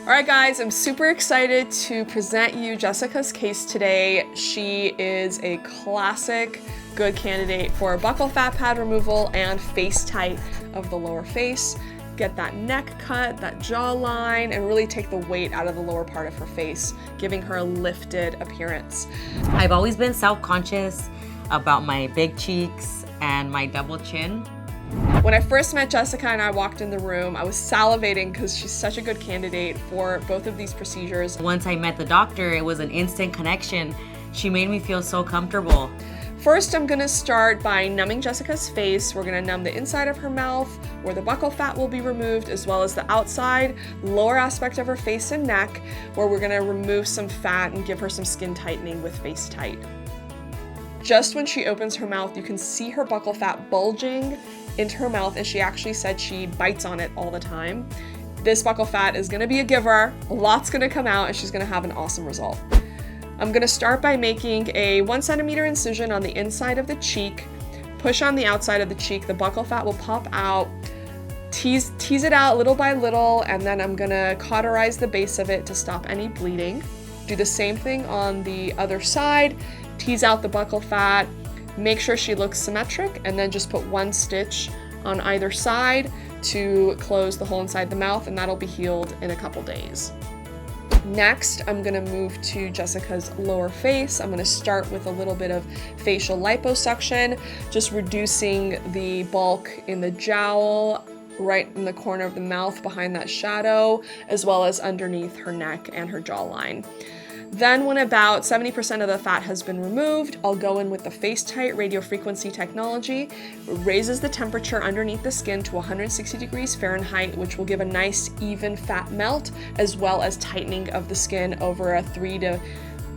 All right, guys, I'm super excited to present you Jessica's case today. She is a classic good candidate for buccal fat pad removal and Facetite of the lower face. Get that neck cut, that jawline, and really take the weight out of the lower part of her face, giving her a lifted appearance. I've always been self-conscious about my big cheeks and my double chin. When I first met Jessica and I walked in the room, I was salivating because she's such a good candidate for both of these procedures. Once I met the doctor, it was an instant connection. She made me feel so comfortable. First, I'm gonna start by numbing Jessica's face. We're gonna numb the inside of her mouth, where the buccal fat will be removed, as well as the outside, lower aspect of her face and neck, where we're gonna remove some fat and give her some skin tightening with Facetite. Just when she opens her mouth, you can see her buccal fat bulging into her mouth, and she actually said she bites on it all the time. This buccal fat is gonna be a giver, a lot's gonna come out, and she's gonna have an awesome result. I'm gonna start by making a 1 centimeter incision on the inside of the cheek, push on the outside of the cheek, the buccal fat will pop out, tease it out little by little, and then I'm gonna cauterize the base of it to stop any bleeding. Do the same thing on the other side, tease out the buccal fat, make sure she looks symmetric, and then just put 1 stitch on either side to close the hole inside the mouth, and that'll be healed in a couple days. Next, I'm gonna move to Jessica's lower face. I'm gonna start with a little bit of facial liposuction, just reducing the bulk in the jowl, right in the corner of the mouth behind that shadow, as well as underneath her neck and her jawline. Then when about 70% of the fat has been removed, I'll go in with the Facetite radiofrequency technology. It raises the temperature underneath the skin to 160 degrees Fahrenheit, which will give a nice even fat melt, as well as tightening of the skin over a 3 to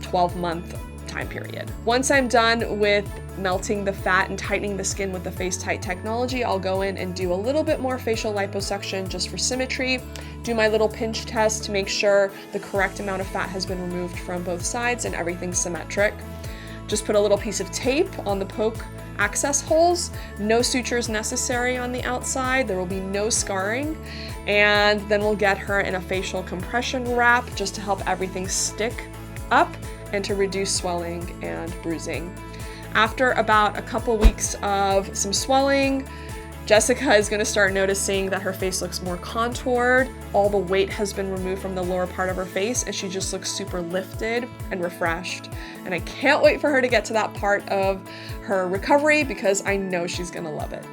12 month time period. Once I'm done with melting the fat and tightening the skin with the Facetite technology, I'll go in and do a little bit more facial liposuction just for symmetry, do my little pinch test to make sure the correct amount of fat has been removed from both sides and everything's symmetric. Just put a little piece of tape on the poke access holes, no sutures necessary on the outside, there will be no scarring, and then we'll get her in a facial compression wrap just to help everything stick up and to reduce swelling and bruising. After about a couple weeks of some swelling, Jessica is going to start noticing that her face looks more contoured, all the weight has been removed from the lower part of her face, and she just looks super lifted and refreshed. And I can't wait for her to get to that part of her recovery because I know she's going to love it.